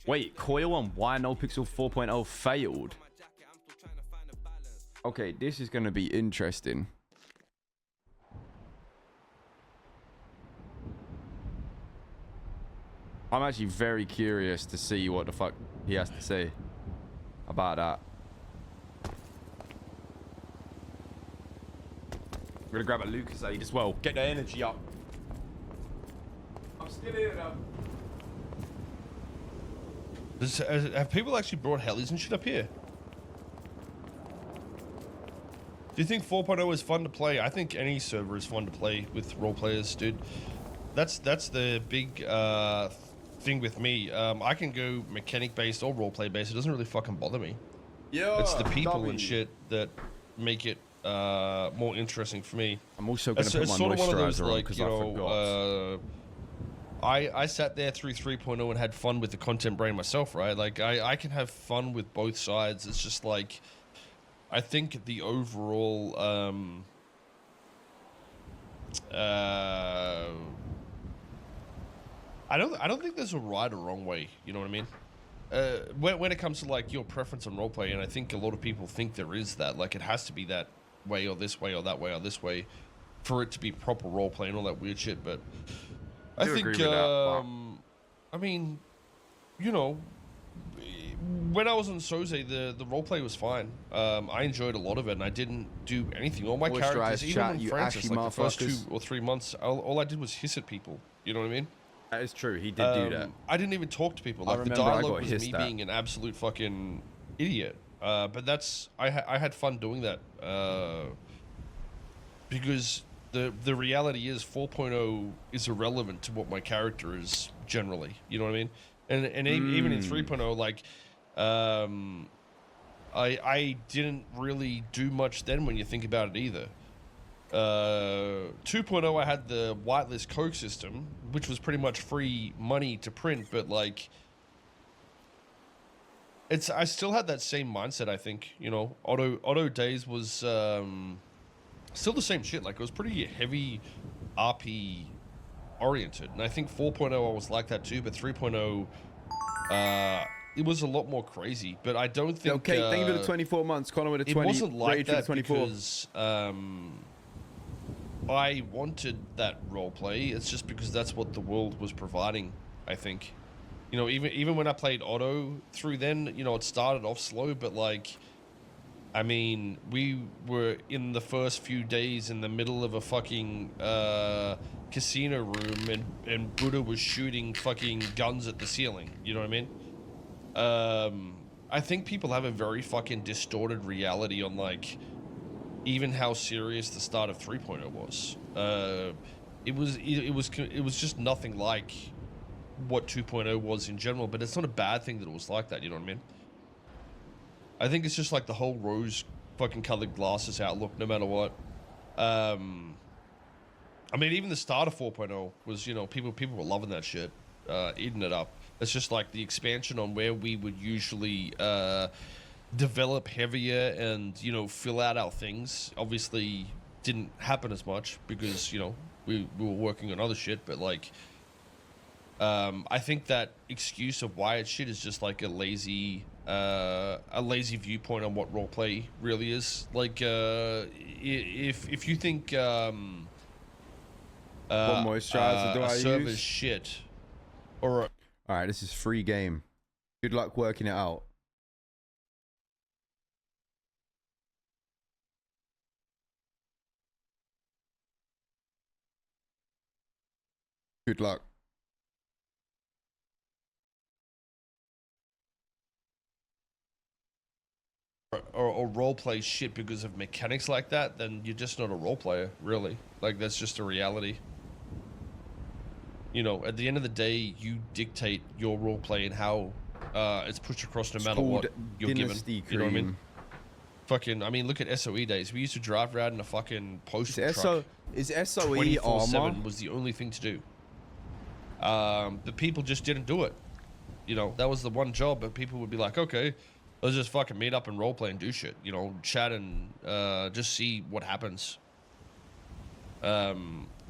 Wait, Koil on why NoPixel 4.0 failed? Okay, this is going to be interesting. I'm actually very curious to see what the fuck he has to say about that. I'm gonna grab a Lucasade as well. Get the energy up. I'm still here though. Have people actually brought helis and shit up here? Do you think 4.0 is fun to play? I think any server is fun to play with role players, dude. That's the big thing with me. I can go mechanic based or role play based. It doesn't really fucking bother me. Yeah, it's the people and shit that make it more interesting for me. I'm also gonna put my moisturizer on because I forgot. I sat there through 3.0 and had fun with the content brain myself, right? Like I can have fun with both sides. It's just like I think the overall I don't think there's a right or wrong way, you know what I mean? When it comes to like your preference on roleplay, and I think a lot of people think there is that, like it has to be that way or this way or that way or this way for it to be proper roleplay and all that weird shit. But I think, I mean, you know, when I was on Soze, the roleplay was fine. I enjoyed a lot of it, and I didn't do anything. All my characters, even on Francis, like the first 2 or 3 months, all I did was hiss at people. You know what I mean? That is true. He did do that. I didn't even talk to people. Like the dialogue was me being an absolute fucking idiot. But that's I had fun doing that because the reality is 4.0 is irrelevant to what my character is generally. You know what I mean? And even in 3.0, like I didn't really do much then when you think about it either. 2.0 I had the whitelist Coke system, which was pretty much free money to print, but like I still had that same mindset. I think, you know, auto days was still the same shit. Like it was pretty heavy RP oriented, and I think 4.0 I was like that too, but 3.0 it was a lot more crazy. But I don't think okay, thank you for the 24 months, Connor, with the 20. It wasn't like that 24. because I wanted that role play. It's just because that's what the world was providing, I think. You know, even when I played auto through then, you know, it started off slow, but like, I mean, we were in the first few days in the middle of a fucking casino room, and Buddha was shooting fucking guns at the ceiling. You know what I mean? I think people have a very fucking distorted reality on like even how serious the start of 3.0 was. It was just nothing like what 2.0 was in general, but it's not a bad thing that it was like that, you know what I mean? I think it's just like the whole rose fucking colored glasses outlook, no matter what. I mean, even the start of 4.0 was, you know, people were loving that shit, eating it up. It's just like the expansion on where we would usually develop heavier and, you know, fill out our things obviously didn't happen as much because, you know, we were working on other shit. But like I think that excuse of why it's shit is just like a lazy viewpoint on what roleplay really is. Like if you think what moisturizer do I server's use? shit or all right, this is free game. Good luck working it out. Good luck. or role play shit because of mechanics like that, then you're just not a role player, really. Like that's just a reality. You know, at the end of the day, you dictate your role play and how it's pushed across no matter what you're given. You know what I mean? Fucking, I mean, look at SOE days. We used to drive around in a fucking postal truck. Is SOE 24/7 was the only thing to do. The people just didn't do it. You know, that was the one job, but people would be like, okay, let's just fucking meet up and roleplay and do shit. You know, chat and just see what happens.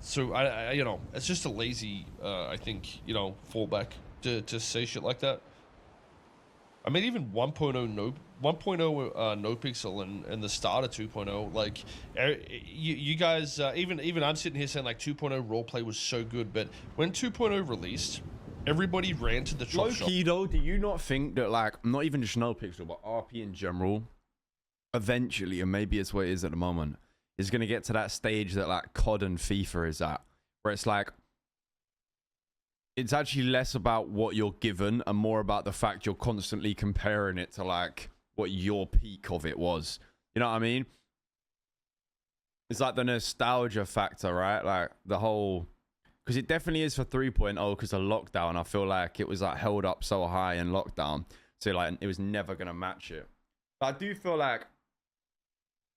So I you know, it's just a lazy, I think, you know, fallback to say shit like that. I mean, even 1.0 NoPixel and the start of 2.0, like you guys, even I'm sitting here saying like 2.0 roleplay was so good, but when 2.0 released, everybody ran to the chop Low shop. key though, do you not think that like not even just NoPixel but RP in general, eventually, and maybe it's what it is at the moment, is gonna get to that stage that like COD and FIFA is at, where it's like it's actually less about what you're given and more about the fact you're constantly comparing it to like what your peak of it was. You know what I mean? It's like the nostalgia factor, right? Like the whole, because it definitely is for 3.0 because of lockdown. I feel like it was like held up so high in lockdown, so like it was never gonna match it. But I do feel like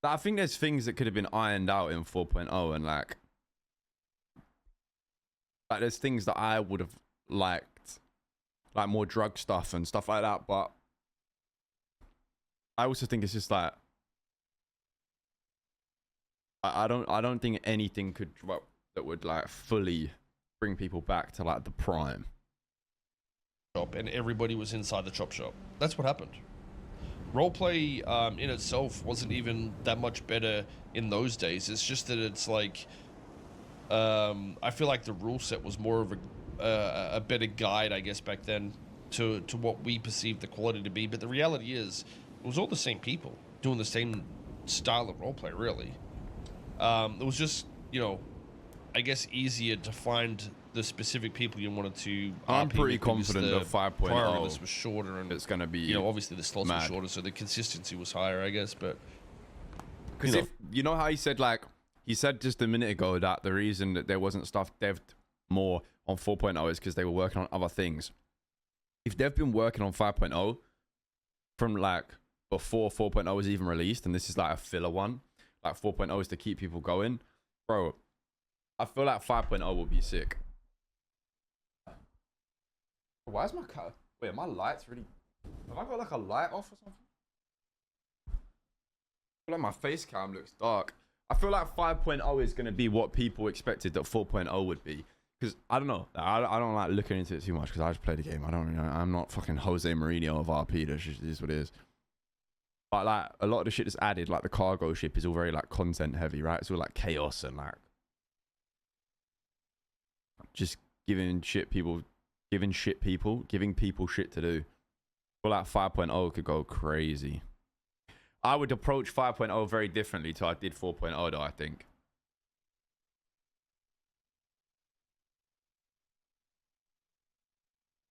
I think there's things that could have been ironed out in 4.0, and like there's things that I would have liked, like more drug stuff and stuff like that. But I also think it's just like I don't think anything could drop that would like fully bring people back to like the prime. And everybody was inside the chop shop. That's what happened. Roleplay in itself wasn't even that much better in those days. It's just that it's like I feel like the rule set was more of a better guide, I guess, back then to what we perceived the quality to be. But the reality is, it was all the same people doing the same style of roleplay. Really, it was just, you know, I guess easier to find the specific people you wanted to. I'm RP pretty with because confident the that 5.0 priority list was shorter, and it's gonna be, you know, obviously the slots were mad. shorter, so the consistency was higher, I guess. But Because if you know how he said, like he said just a minute ago, that the reason that there wasn't stuff devved more on 4.0 is because they were working on other things. If they've been working on 5.0 from like before 4.0 was even released, and this is like a filler one, like 4.0 is to keep people going, bro, I feel like 5.0 will be sick. Why is my car? Wait, are my lights really? Have I got like a light off or something? I feel like my face cam looks dark. I feel like 5.0 is going to be what people expected that 4.0 would be. Because I don't know. I don't like looking into it too much because I just play the game. I don't, you know, I'm not fucking Jose Mourinho of RP. That's just is what it is. But like a lot of the shit that's added, like the cargo ship, is all very like content heavy, right? It's all like chaos and like just giving people shit to do. Well, like 5.0 could go crazy. I would approach 5.0 very differently to I did 4.0 though, I think.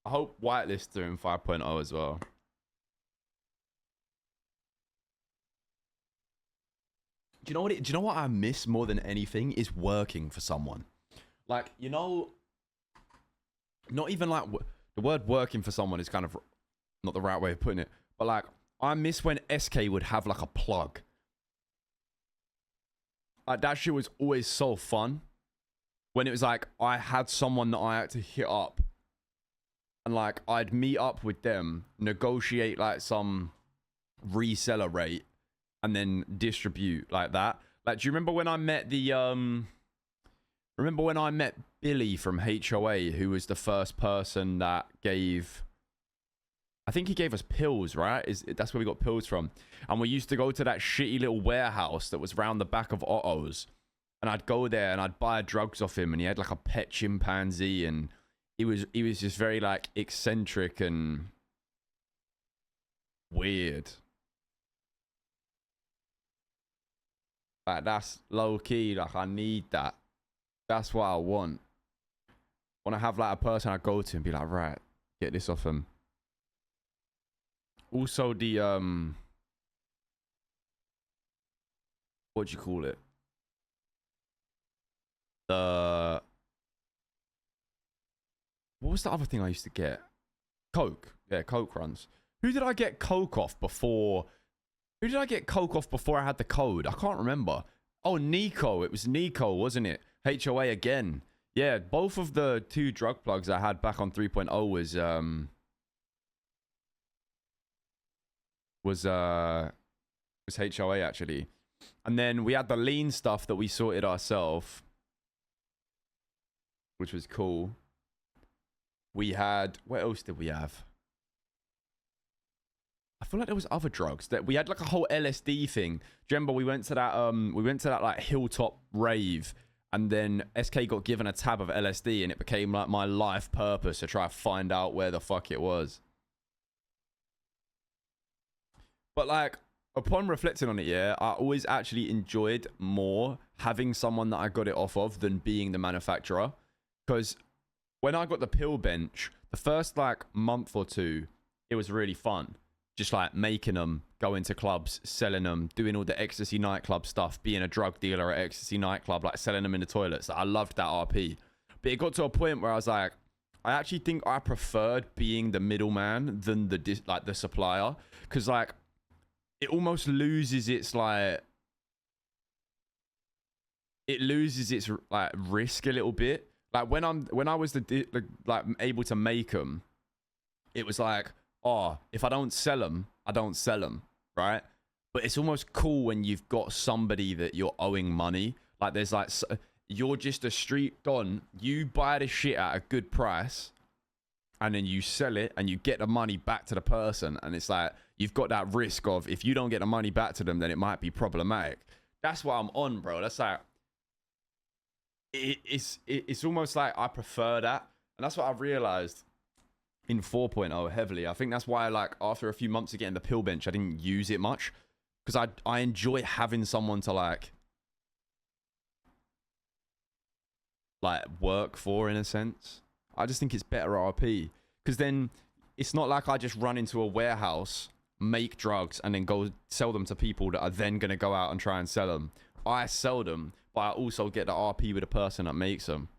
I hope whitelists are in 5.0 as well. Do you know what I miss more than anything is working for someone. Like, you know, not even like the word working for someone is kind of not the right way of putting it, but like I miss when SK would have like a plug. Like that shit was always so fun. When it was like I had someone that I had to hit up, and like I'd meet up with them, negotiate like some reseller rate, and then distribute like that. Like, do you remember when I met the remember when I met Billy from HOA, who was the first person that gave, I think he gave us pills, right? That's where we got pills from. And we used to go to that shitty little warehouse that was round the back of Otto's. And I'd go there and I'd buy drugs off him, and he had like a pet chimpanzee, and he was just very like eccentric and weird. Like that's low key, like I need that. That's what I want. I want to have like a person I go to and be like, right, get this off him. Also the what do you call it? The what was the other thing I used to get? Coke. Yeah, Coke runs. Who did I get Coke off before? Who did I get Coke off before I had the code? I can't remember. Oh, Nico. It was Nico, wasn't it? HOA again. Yeah, both of the 2 drug plugs I had back on 3.0 was HOA actually. And then we had the lean stuff that we sorted ourselves, which was cool. We had, what else did we have? I feel like there was other drugs that we had like a whole LSD thing. Do you remember we went to that like hilltop rave, and then SK got given a tab of LSD, and it became like my life purpose to try to find out where the fuck it was. But like, upon reflecting on it, yeah, I always actually enjoyed more having someone that I got it off of than being the manufacturer. Because when I got the pill bench, the first like month or two, it was really fun. Just like making them, going to clubs, selling them, doing all the ecstasy nightclub stuff, being a drug dealer at ecstasy nightclub, like selling them in the toilets. I loved that RP. But it got to a point where I was like, I actually think I preferred being the middleman than the supplier. Because like, it almost loses its like, it loses its like risk a little bit. Like when I was like able to make them, it was like, oh, if I don't sell them, I don't sell them, right? But it's almost cool when you've got somebody that you're owing money. Like there's like, you're just a street don. You buy the shit at a good price, and then you sell it, and you get the money back to the person. And it's like, you've got that risk of, if you don't get the money back to them, then it might be problematic. That's what I'm on, bro. That's like, it's almost like I prefer that. And that's what I've realized in 4.0 heavily. I think that's why, like, after a few months of getting the pill bench, I didn't use it much, because I enjoy having someone to like work for, in a sense. I just think it's better RP, because then it's not like I just run into a warehouse, make drugs, and then go sell them to people that are then going to go out and try and sell them. I sell them, but I also get the RP with the person that makes them.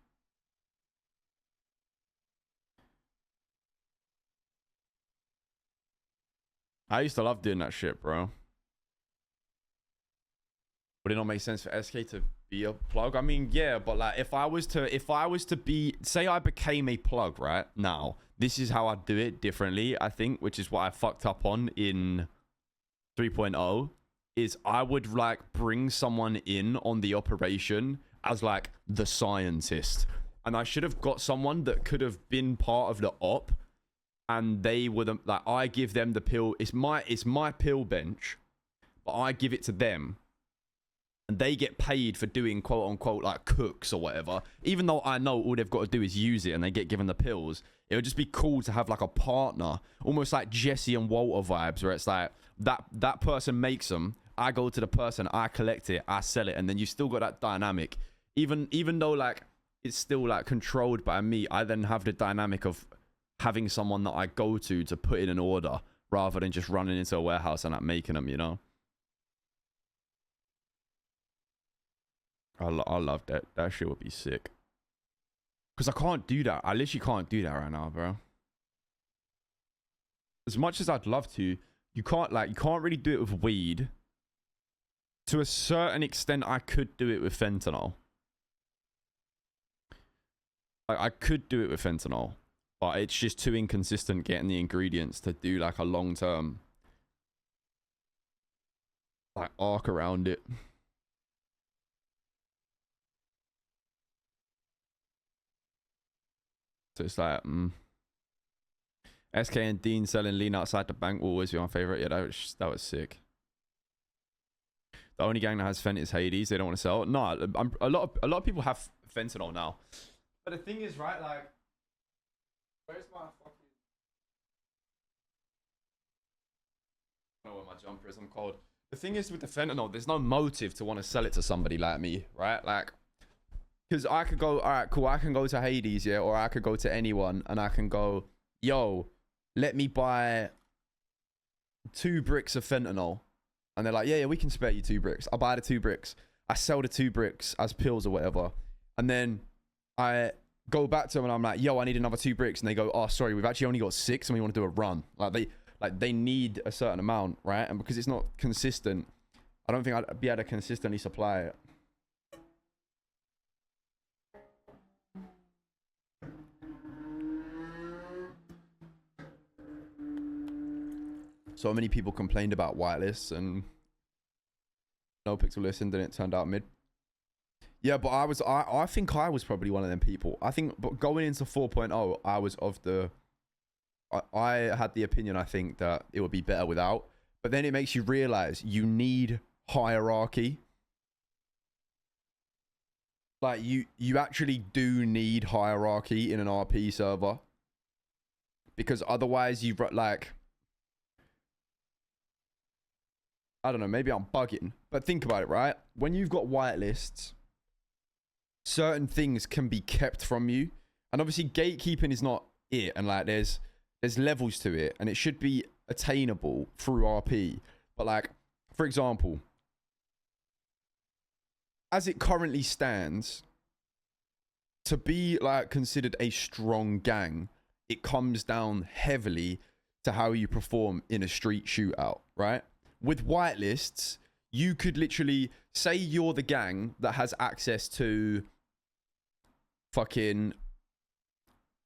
I used to love doing that shit, bro. Would it not make sense for SK to be a plug? I mean, yeah, but like, if I was to be, say I became a plug right now, this is how I'd do it differently, I think, which is what I fucked up on in 3.0, is I would like bring someone in on the operation as like the scientist. And I should have got someone that could have been part of the op, and they would like, I give them the pill. It's my pill bench, but I give it to them, and they get paid for doing quote unquote like cooks or whatever. Even though I know all they've got to do is use it and they get given the pills, it would just be cool to have like a partner, almost like Jesse and Walter vibes, where it's like that person makes them, I go to the person, I collect it, I sell it, and then you still got that dynamic. Even though like it's still like controlled by me, I then have the dynamic of having someone that I go to put in an order, rather than just running into a warehouse and like making them, you know. I love that. That shit would be sick. Because I can't do that. I literally can't do that right now, bro. As much as I'd love to, you can't really do it with weed. To a certain extent, I could do it with fentanyl. Like, I could do it with fentanyl, but it's just too inconsistent getting the ingredients to do like a long-term like arc around it. So it's like, SK and Dean selling lean outside the bank will always be my favorite. Yeah, that was sick. The only gang that has fent is Hades. They don't want to sell. No, a lot of people have fentanyl now. But the thing is, right? Like, where's my fucking? I don't know where my jumper is. I'm cold. The thing is with the fentanyl, there's no motive to want to sell it to somebody like me, right? Like, because I could go, all right, cool, I can go to Hades, yeah, or I could go to anyone, and I can go, yo, let me buy 2 bricks of fentanyl. And they're like, yeah, we can spare you 2 bricks. I'll buy the 2 bricks. I sell the 2 bricks as pills or whatever. And then I go back to them and I'm like, yo, I need another 2 bricks. And they go, oh, sorry, we've actually only got 6 and we want to do a run. Like they need a certain amount, right? And because it's not consistent, I don't think I'd be able to consistently supply it. So many people complained about whitelists and NoPixel listened and it turned out mid. Yeah, but I think I was probably one of them people. I think, but going into 4.0, I had the opinion, I think, that it would be better without. But then it makes you realize you need hierarchy. Like, you actually do need hierarchy in an RP server. Because otherwise you, like... I don't know, maybe I'm bugging. But think about it, right? When you've got whitelists, certain things can be kept from you. And obviously gatekeeping is not it. And like, there's levels to it. And it should be attainable through RP. But like, for example... as it currently stands, to be like considered a strong gang, it comes down heavily to how you perform in a street shootout, right? With whitelists, you could literally say you're the gang that has access to fucking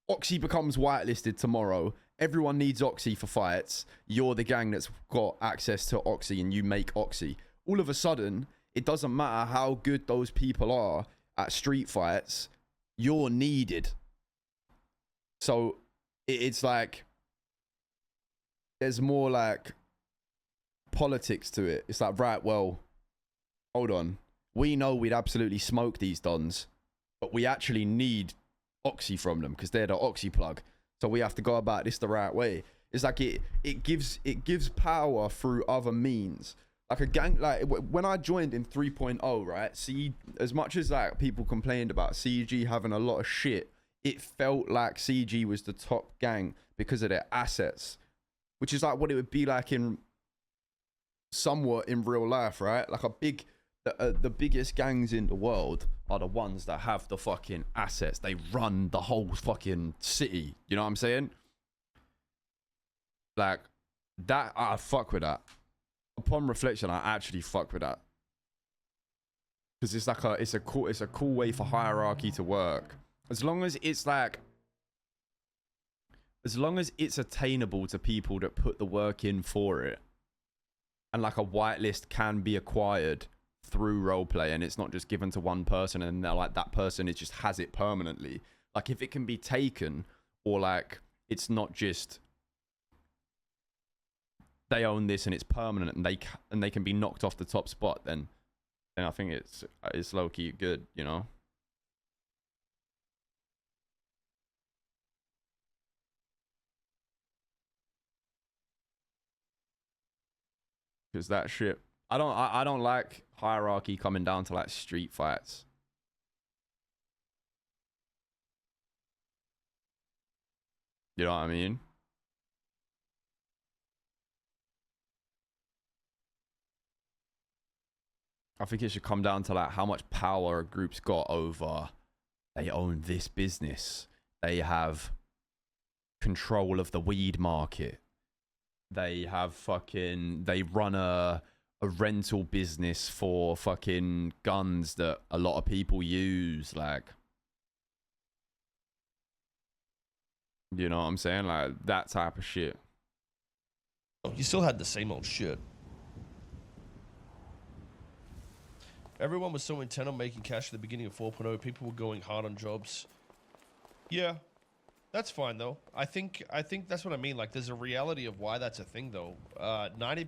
Oxy becomes whitelisted tomorrow. Everyone needs Oxy for fights. You're the gang that's got access to Oxy and you make Oxy. All of a sudden, it doesn't matter how good those people are at street fights, you're needed. So it's like, there's more like politics to it. It's like, right, well, hold on. We know we'd absolutely smoke these dons, but we actually need Oxy from them because they're the Oxy plug. So we have to go about this the right way. It's like it gives power through other means. Like a gang, like when I joined in 3.0, right? See, as much as like people complained about CG having a lot of shit, it felt like CG was the top gang because of their assets, which is like what it would be like in somewhat in real life, right? Like the biggest gangs in the world are the ones that have the fucking assets. They run the whole fucking city. You know what I'm saying? Like that, I fuck with that. Upon reflection, I actually fuck with that because it's like it's a cool way for hierarchy to work. As long as it's attainable to people that put the work in for it, and like a whitelist can be acquired through roleplay, and it's not just given to one person and they're like that person just has it permanently. Like if it can be taken, or like it's not just they own this and it's permanent and they can be knocked off the top spot, then I think it's low-key good, you know? Because that shit, I don't like hierarchy coming down to like street fights. You know what I mean? I think it should come down to like how much power a group's got over, they own this business, they have control of the weed market, they have fucking, they run a rental business for fucking guns that a lot of people use, like, you know what I'm saying? Like that type of shit. You still had the same old shit. Everyone was so intent on making cash at the beginning of 4.0. People were going hard on jobs. Yeah, that's fine though. I think that's what I mean. Like, there's a reality of why that's a thing though. 90%,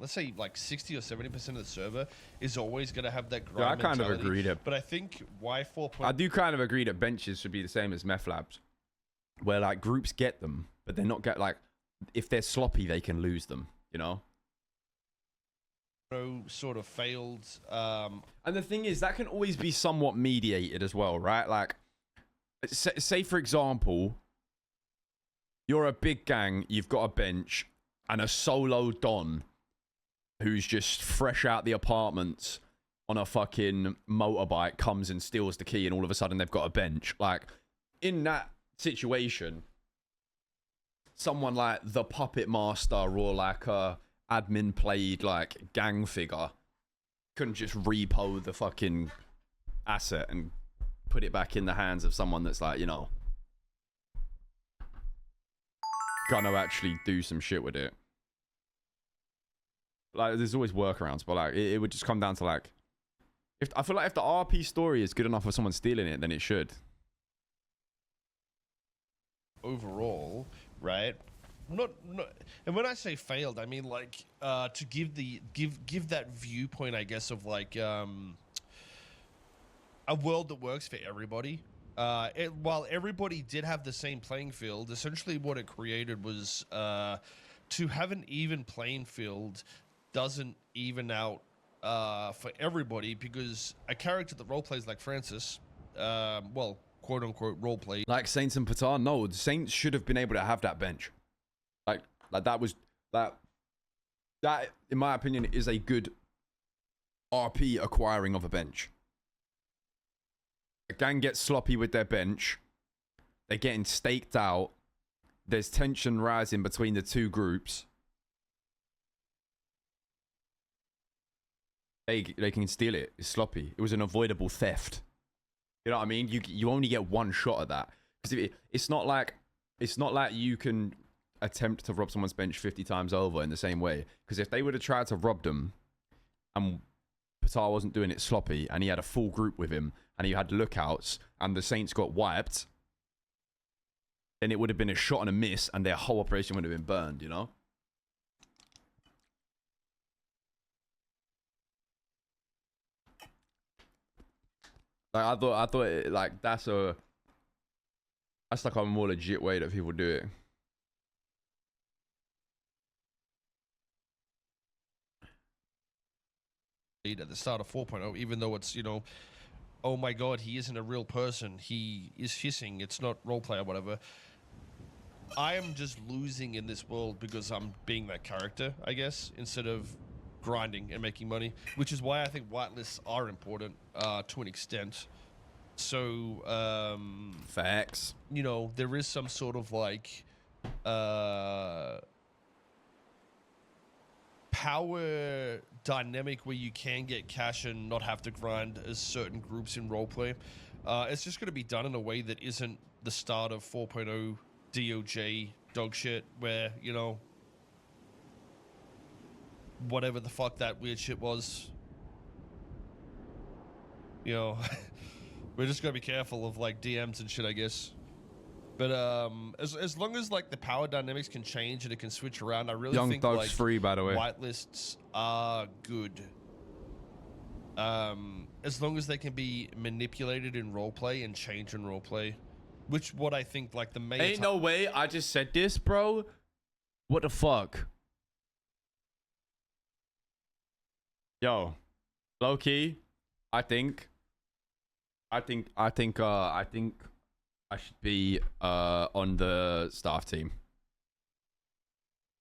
let's say like 60 or 70% of the server is always going to have that grind Yeah, I kind mentality. of agree that. But I think why 4.0... I do kind of agree that benches should be the same as meth labs, where like groups get them, but they're not like, if they're sloppy, they can lose them, you know? Sort of failed. And the thing is, that can always be somewhat mediated as well, right? Like, say for example, you're a big gang, you've got a bench, and a solo don who's just fresh out the apartments on a fucking motorbike comes and steals the key, and all of a sudden they've got a bench. Like, in that situation, someone like the puppet master or like a admin played like gang figure couldn't just repo the fucking asset and put it back in the hands of someone that's like, you know, gonna actually do some shit with it. Like, there's always workarounds, but like it would just come down to like, if I feel like if the RP story is good enough for someone stealing it, then it should. Overall, right? Not, and when I say failed, I mean like to give that viewpoint, I guess, of like a world that works for everybody. While everybody did have the same playing field, essentially what it created was to have an even playing field doesn't even out for everybody, because a character that role plays like Francis, well, quote unquote role play, Like Saints and Patan, no, the Saints should have been able to have that bench. Like that was that in my opinion is a good RP acquiring of a bench. A gang gets sloppy with their bench, they're getting staked out, there's tension rising between the two groups. They can steal it. It's sloppy. It was an avoidable theft. You know what I mean? You only get one shot at that, because it's not like you can attempt to rob someone's bench 50 times over in the same way. Because if they would have tried to rob them and Patar wasn't doing it sloppy and he had a full group with him and he had lookouts and the Saints got wiped, then it would have been a shot and a miss and their whole operation would have been burned, you know? Like I thought it, like that's like a more legit way that people do it. at the start of 4.0, even though it's, you know, oh my god, he isn't a real person, he is hissing, it's not roleplay or whatever. I am just losing in this world because I'm being that character, I guess, instead of grinding and making money, which is why I think whitelists are important to an extent. So, Facts. you know, there is some sort of like power dynamic where you can get cash and not have to grind as certain groups in roleplay. It's just going to be done in a way that isn't the start of 4.0 DOJ dog shit, where, you know, whatever the fuck that weird shit was, you know. We're just gonna be careful of like DMs and shit, I guess. But as long as like the power dynamics can change and it can switch around, I really Young think Thug's like free, by the way. whitelists are good. As long as they can be manipulated in roleplay and change in roleplay, which what I think like the main. Ain't no way I just said this, bro. What the fuck? Yo, low key, I think I should be on the staff team.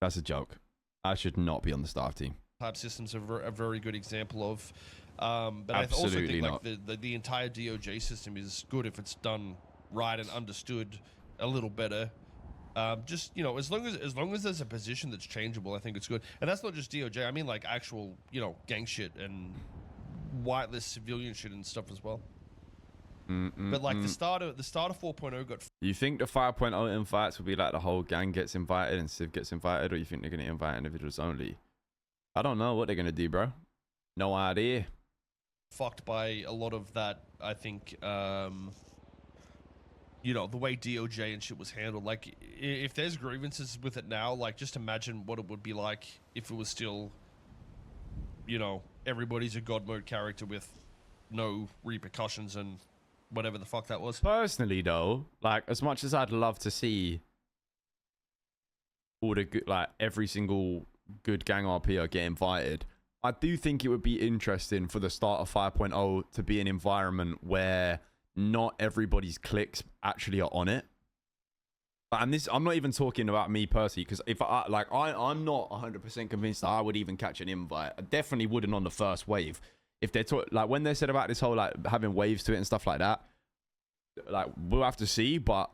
That's a joke. I should not be on the staff team. Type systems are a very good example of. But Absolutely I also think like the entire DOJ system is good if it's done right and understood a little better. Just, you know, as long as there's a position that's changeable, I think it's good. And that's not just DOJ. I mean like actual, you know, gang shit and whitelist civilian shit and stuff as well. But like the start of 4.0 got. You think the 5.0 invites will be like the whole gang gets invited and Civ gets invited, or you think they're gonna invite individuals only? I don't know what they're gonna do, bro. No idea. Fucked by a lot of that, I think. You know, the way DOJ and shit was handled. Like, if there's grievances with it now, like, just imagine what it would be like if it was still, you know, everybody's a god mode character with no repercussions and whatever the fuck that was. Personally, though, like, as much as I'd love to see all the good, like, every single good gang RPer get invited, I do think it would be interesting for the start of 5.0 to be an environment where not everybody's cliques actually are on it. And this, I'm not even talking about me personally, because if I'm not 100% convinced that I would even catch an invite. I definitely wouldn't on the first wave. If they're like when they said about this whole like having waves to it and stuff like that, like we'll have to see. But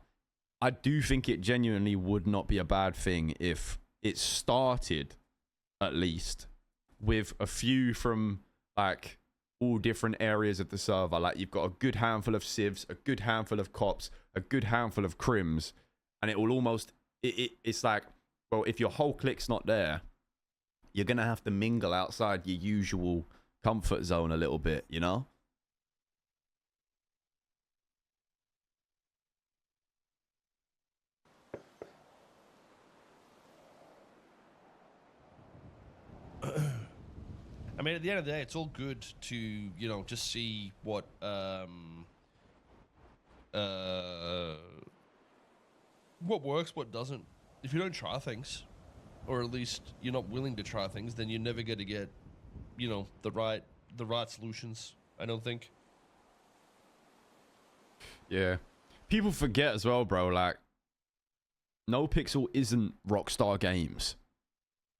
I do think it genuinely would not be a bad thing if it started at least with a few from like all different areas of the server. Like you've got a good handful of civs, a good handful of cops, a good handful of crims, and it will almost it's like, well, if your whole clique's not there, you're gonna have to mingle outside your usual comfort zone a little bit, you know? mean, at the end of the day, it's all good to, you know, just see what works, what doesn't. If you don't try things, or at least you're not willing to try things, then you're never going to get, you know, the right solutions, I don't think. Yeah. People forget as well, bro, like, NoPixel isn't Rockstar Games.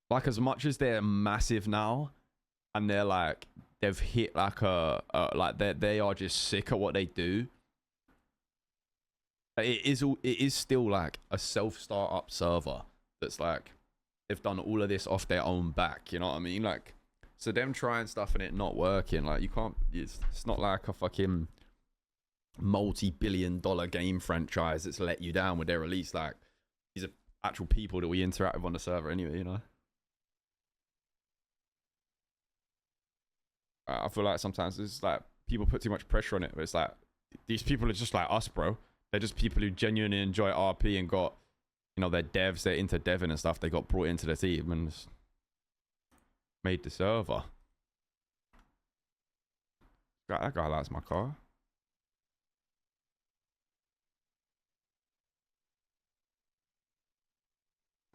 Like, as much as they're massive now, and they're like, they've hit like like they are just sick at what they do. It is still like a self-startup server that's like, they've done all of this off their own back, you know what I mean? Like, so them trying stuff and it not working, like, you can't, it's not like a fucking multi-billion-dollar game franchise that's let you down with their release. Like, these are actual people that we interact with on the server anyway, you know? I feel like sometimes it's like people put too much pressure on it, but it's like, these people are just like us, bro. They're just people who genuinely enjoy RP and got, you know, they're devs, they're into deving and stuff. They got brought into the team and made the server. That guy likes my car.